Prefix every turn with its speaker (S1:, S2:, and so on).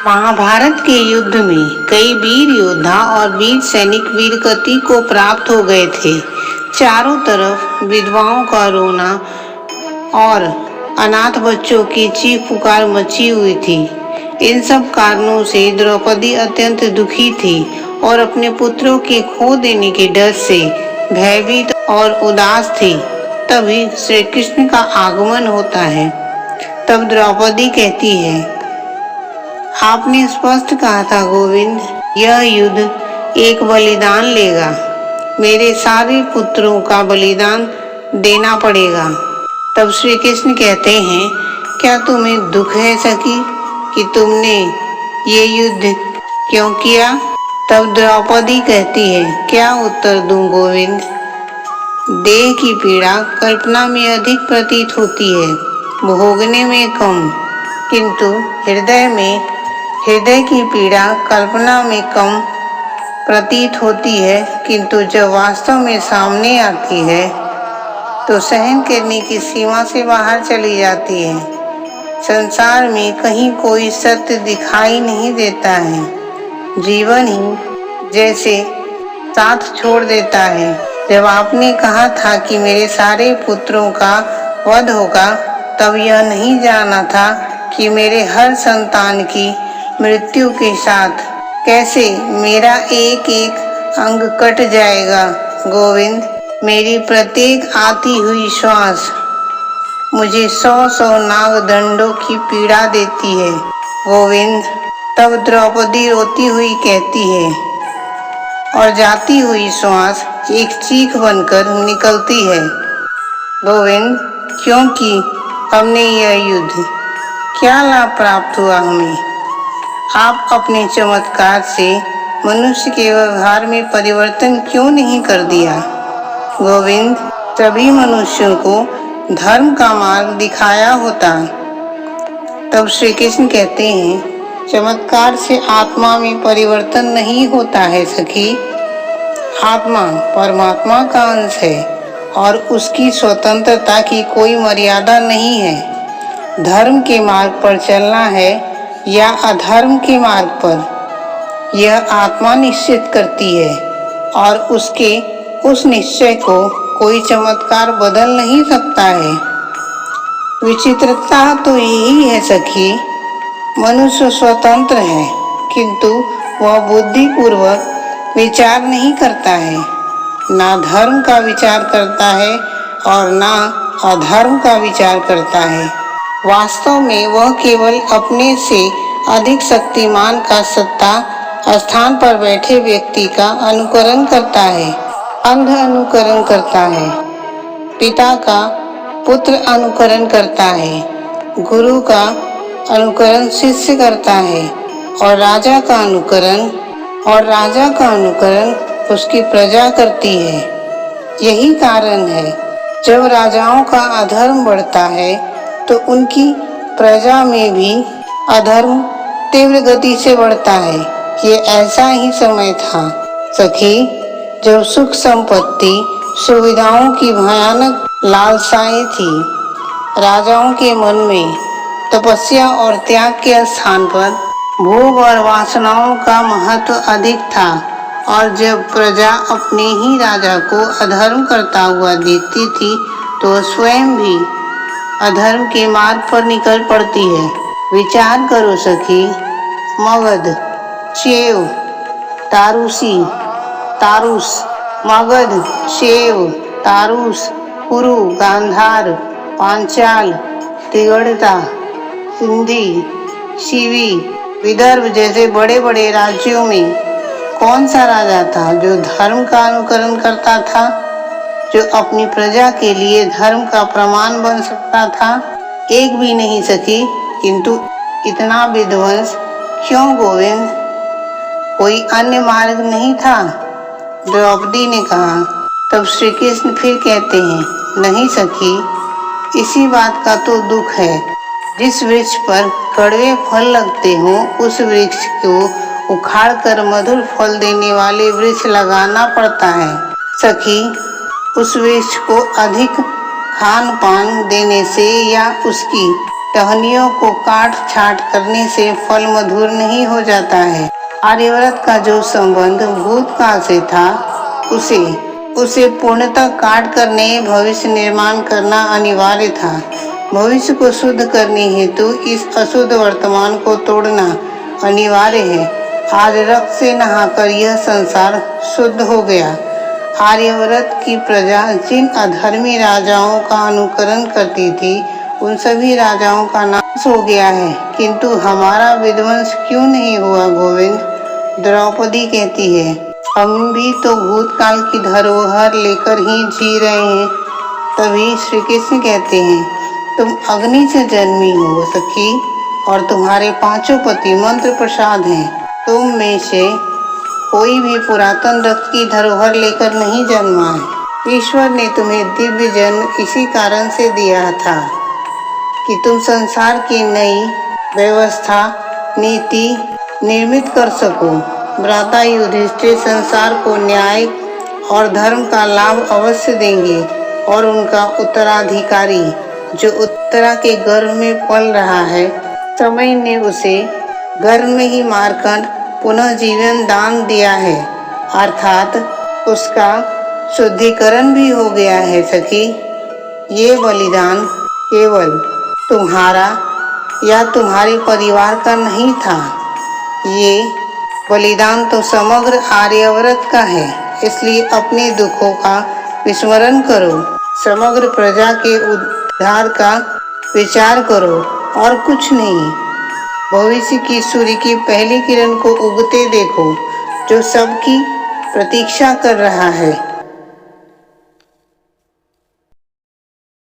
S1: महाभारत के युद्ध में कई वीर योद्धा और वीर सैनिक वीरगति को प्राप्त हो गए थे। चारों तरफ विधवाओं का रोना और अनाथ बच्चों की चीख पुकार मची हुई थी। इन सब कारणों से द्रौपदी अत्यंत दुखी थी और अपने पुत्रों के खो देने के डर से भयभीत और उदास थी। तभी श्री कृष्ण का आगमन होता है। तब द्रौपदी कहती है, आपने स्पष्ट कहा था गोविंद, यह युद्ध एक बलिदान लेगा। मेरे सारे पुत्रों का बलिदान देना पड़ेगा। तब श्री कृष्ण कहते हैं, क्या तुम्हें दुख है सखी कि तुमने ये युद्ध क्यों किया? तब द्रौपदी कहती है, क्या उत्तर दूं गोविंद? देह की पीड़ा कल्पना में अधिक प्रतीत होती है, भोगने में कम, किंतु हृदय की पीड़ा कल्पना में कम प्रतीत होती है, किंतु जब वास्तव में सामने आती है तो सहन करने की सीमा से बाहर चली जाती है। संसार में कहीं कोई सत्य दिखाई नहीं देता है। जीवन ही जैसे साथ छोड़ देता है। जब आपने कहा था कि मेरे सारे पुत्रों का वध होगा, तब यह नहीं जाना था कि मेरे हर संतान की मृत्यु के साथ कैसे मेरा एक एक अंग कट जाएगा। गोविंद, मेरी प्रत्येक आती हुई श्वास मुझे 100 नागदंडों की पीड़ा देती है। गोविंद, तब द्रौपदी रोती हुई कहती है और जाती हुई श्वास एक चीख बनकर निकलती है, गोविंद, क्योंकि हमने यह युद्ध, क्या लाभ प्राप्त हुआ हमें? आप अपने चमत्कार से मनुष्य के व्यवहार में परिवर्तन क्यों नहीं कर दिया? गोविंद, सभी मनुष्यों को धर्म का मार्ग दिखाया होता। तब श्री कृष्ण कहते हैं, चमत्कार से आत्मा में परिवर्तन नहीं होता है सखी। आत्मा परमात्मा का अंश है और उसकी स्वतंत्रता की कोई मर्यादा नहीं है। धर्म के मार्ग पर चलना है या अधर्म के मार्ग पर, यह आत्मा निश्चित करती है और उसके उस निश्चय को कोई चमत्कार बदल नहीं सकता है। विचित्रता तो यही है सखी, मनुष्य स्वतंत्र है, किंतु वह बुद्धिपूर्वक विचार नहीं करता है। ना धर्म का विचार करता है और ना अधर्म का विचार करता है। वास्तव में वह केवल अपने से अधिक शक्तिमान का सत्ता स्थान पर बैठे व्यक्ति का अनुकरण करता है, अंध अनुकरण करता है। पिता का पुत्र अनुकरण करता है, गुरु का अनुकरण शिष्य करता है और राजा का अनुकरण उसकी प्रजा करती है। यही कारण है, जब राजाओं का अधर्म बढ़ता है तो उनकी प्रजा में भी अधर्म तीव्र गति से बढ़ता है। ये ऐसा ही समय था सखी, जब सुख संपत्ति सुविधाओं की भयानक लालसाएं थी। राजाओं के मन में तपस्या और त्याग के स्थान पर भोग और वासनाओं का महत्व अधिक था, और जब प्रजा अपने ही राजा को अधर्म करता हुआ देखती थी तो स्वयं भी अधर्म के मार्ग पर निकल पड़ती है। विचार करो सखी, मगध, शेव, तारूस, कुरु, गांधार, पांचाल, त्रिगर्ता, सिंधी, शिवी, विदर्भ जैसे बड़े बड़े राज्यों में कौन सा राजा था जो धर्म का अनुकरण करता था, जो अपनी प्रजा के लिए धर्म का प्रमाण बन सकता था? एक भी नहीं सकी। किंतु इतना विध्वंस क्यों गोविंद? कोई अन्य मार्ग नहीं था? द्रौपदी ने कहा। तब श्री कृष्ण फिर कहते हैं, नहीं सखी, इसी बात का तो दुख है। जिस वृक्ष पर कड़वे फल लगते हों, उस वृक्ष को उखाड़कर मधुर फल देने वाले वृक्ष लगाना पड़ता है सखी। उस वृक्ष को अधिक खान पान देने से या उसकी टहनियों को काट छाट करने से फल मधुर नहीं हो जाता है। आर्यव्रत का जो संबंध भूतकाल से था, उसे पूर्णतः काट कर नए भविष्य निर्माण करना अनिवार्य था। भविष्य को शुद्ध करने हेतु इस अशुद्ध वर्तमान को तोड़ना अनिवार्य है। आज रक्त से नहाकर यह संसार शुद्ध हो गया। आर्यव्रत की प्रजा जिन अधर्मी राजाओं का अनुकरण करती थी, उन सभी राजाओं का नाश हो गया है, किंतु हमारा विध्वंस क्यों नहीं हुआ गोविंद? द्रौपदी कहती है, हम भी तो भूतकाल की धरोहर लेकर ही जी रहे हैं। तभी श्री कृष्ण कहते हैं, तुम अग्नि से जन्मी हो सखी, और तुम्हारे पांचों पति मंत्र प्रसाद हैं। तुम में से कोई भी पुरातन रक्त की धरोहर लेकर नहीं जन्मा है। ईश्वर ने तुम्हें दिव्य जन्म इसी कारण से दिया था कि तुम संसार की नई व्यवस्था नीति निर्मित कर सको। भ्राता युधिष्ठिर संसार को न्याय और धर्म का लाभ अवश्य देंगे, और उनका उत्तराधिकारी जो उत्तरा के गर्भ में पल रहा है, समय ने उसे गर्भ में ही मारकर पुनः जीवन दान दिया है, अर्थात उसका शुद्धिकरण भी हो गया है सखी। ये बलिदान केवल तुम्हारा या तुम्हारे परिवार का नहीं था, ये बलिदान तो समग्र आर्यव्रत का है। इसलिए अपने दुखों का विस्मरण करो, समग्र प्रजा के उद्धार का विचार करो और कुछ नहीं। भविष्य की सूर्य की पहली किरण को उगते देखो, जो सबकी प्रतीक्षा कर रहा है।